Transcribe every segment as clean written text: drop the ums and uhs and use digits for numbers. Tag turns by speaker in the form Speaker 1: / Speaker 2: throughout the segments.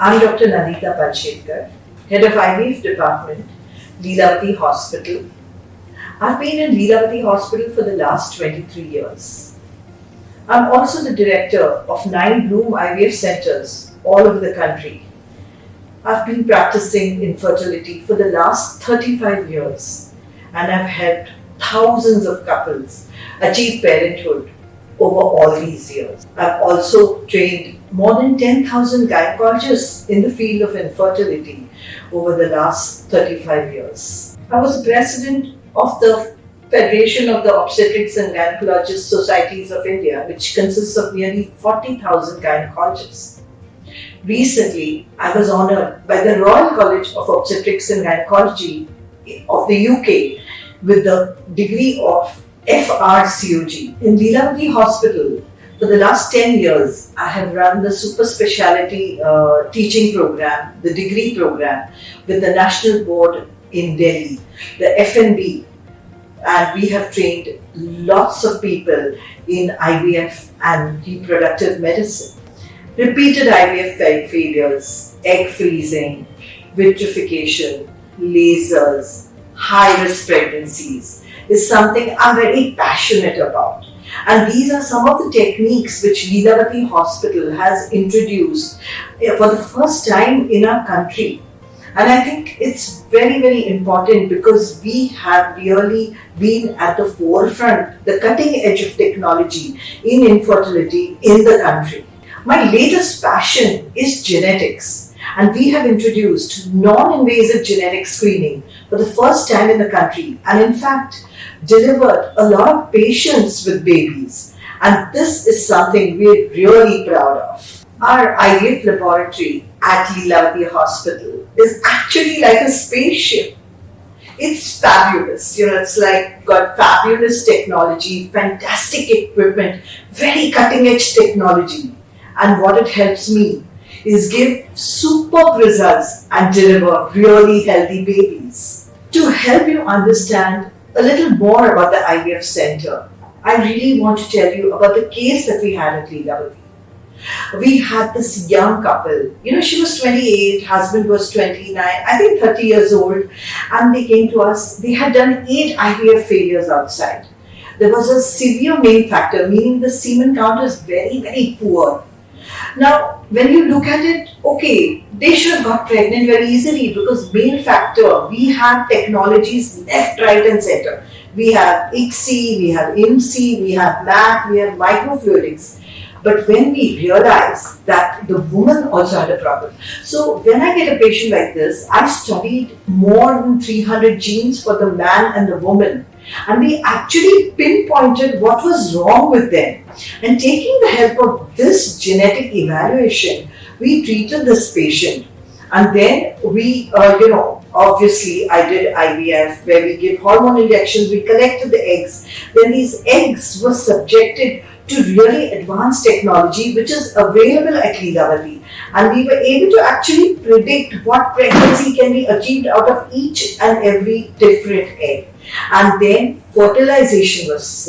Speaker 1: I'm Dr. Nandita Palshetkar, Head of IVF Department, Leelavati Hospital. I've been in Leelavati Hospital for the last 23 years. I'm also the director of 9 Bloom IVF centers all over the country. I've been practicing infertility for the last 35 years and I've helped thousands of couples achieve parenthood over all these years. I've also trained more than 10,000 gynecologists in the field of infertility over the last 35 years. I was president of the Federation of the Obstetrics and Gynecologist Societies of India, which consists of nearly 40,000 gynecologists. Recently, I was honoured by the Royal College of Obstetrics and Gynecology of the UK with the degree of FRCOG. In Leelavati Hospital, for the last 10 years, I have run the super speciality teaching program, the degree program with the National Board in Delhi, the FNB, and we have trained lots of people in IVF and reproductive medicine. Repeated IVF failures, egg freezing, vitrification, lasers, high-risk pregnancies is something I'm very passionate about. And these are some of the techniques which Leelavati Hospital has introduced for the first time in our country. And I think it's very, very important because we have really been at the forefront, the cutting edge of technology in infertility in the country. My latest passion is genetics, and we have introduced non-invasive genetic screening for the first time in the country, and in fact delivered a lot of patients with babies, and this is something we're really proud of. Our IVF laboratory at Leelavati Hospital is actually like a spaceship. It's fabulous, it's like got fabulous technology, fantastic equipment, very cutting edge technology. And what it helps me is give superb results and deliver really healthy babies. To help you understand a little more about the IVF center, I really want to tell you about the case that we had at Leelavati. We had this young couple, she was 28, husband was 29, I think 30 years old, and they came to us. They had done 8 IVF failures outside. There was a severe male factor, meaning the semen count is very, very poor. Now, when you look at it, okay, they should have got pregnant very easily because male factor, we have technologies left, right and center. We have ICSI, we have IMSI, we have MAC, we have microfluidics. But when we realized that the woman also had a problem. So when I get a patient like this, I studied more than 300 genes for the man and the woman. And we actually pinpointed what was wrong with them. And taking the help of this genetic evaluation, we treated this patient. And then we, obviously I did IVF where we give hormone injections, we collected the eggs. Then these eggs were subjected to really advanced technology which is available at Leelavati, and we were able to actually predict what pregnancy can be achieved out of each and every different egg, and then fertilization was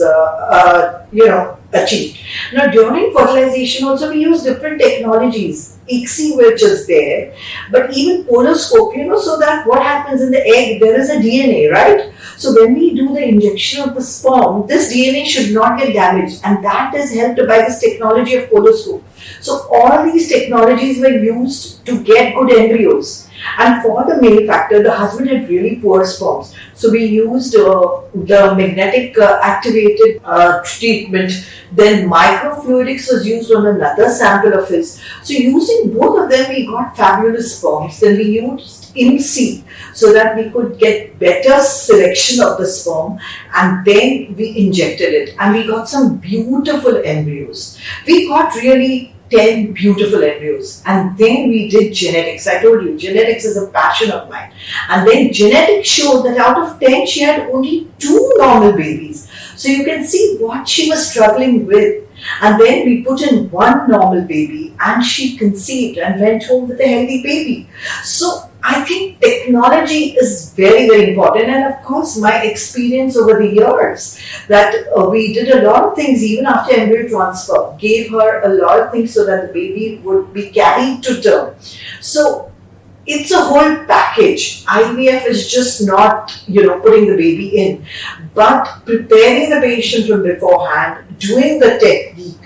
Speaker 1: achieved. Now during fertilization also we use different technologies, ICSI which is there, but even poloscope, so that what happens in the egg, there is a DNA, right? So when we do the injection of the sperm, this DNA should not get damaged, and that is helped by this technology of poloscope. So all these technologies were used to get good embryos. And for the male factor, the husband had really poor sperms. So we used the magnetic activated treatment. Then microfluidics was used on another sample of his. So using both of them, we got fabulous sperms. Then we used IMSI so that we could get better selection of the sperm, and then we injected it and we got some beautiful embryos. We got really 10 beautiful embryos, and then we did genetics. I told you, genetics is a passion of mine. And then genetics showed that out of 10, she had only 2 normal babies. So you can see what she was struggling with. And then we put in 1 normal baby and she conceived and went home with a healthy baby. So I think technology is very, very important, and of course, my experience over the years that we did a lot of things even after embryo transfer, gave her a lot of things so that the baby would be carried to term. So it's a whole package. IVF is just not, putting the baby in, but preparing the patient from beforehand, doing the technique,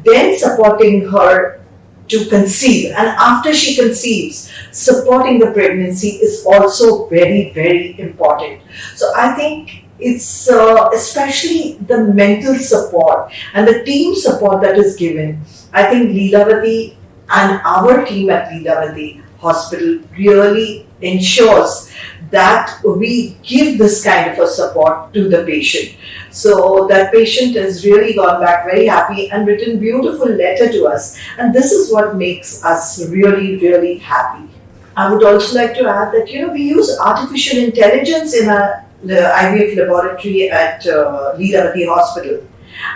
Speaker 1: then supporting her to conceive, and after she conceives, supporting the pregnancy is also very, very important. So I think it's especially the mental support and the team support that is given. I think Leelavati and our team at Leelavati Hospital really ensures that we give this kind of a support to the patient. So that patient has really gone back very happy and written beautiful letter to us. And this is what makes us really, really happy. I would also like to add that, we use artificial intelligence in the IVF laboratory at Leelavati Hospital.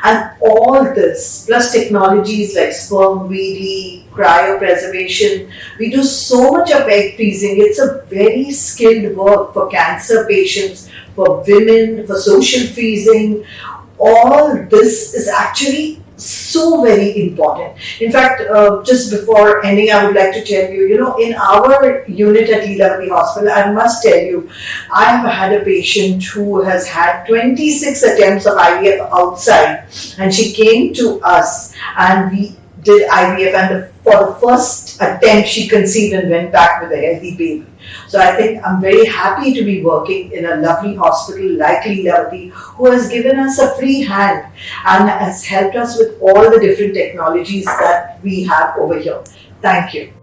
Speaker 1: And all this, plus technologies like sperm VD, cryopreservation, we do so much of egg freezing. It's a very skilled work for cancer patients, for women, for social freezing. All this is actually so very important. In fact, just before ending, I would like to tell you, in our unit at Leelavati Hospital, I must tell you, I have had a patient who has had 26 attempts of IVF outside, and she came to us and we did IVF, and for the first attempt she conceived and went back with a healthy baby. So I think I'm very happy to be working in a lovely hospital like Leelavati, who has given us a free hand and has helped us with all the different technologies that we have over here. Thank you.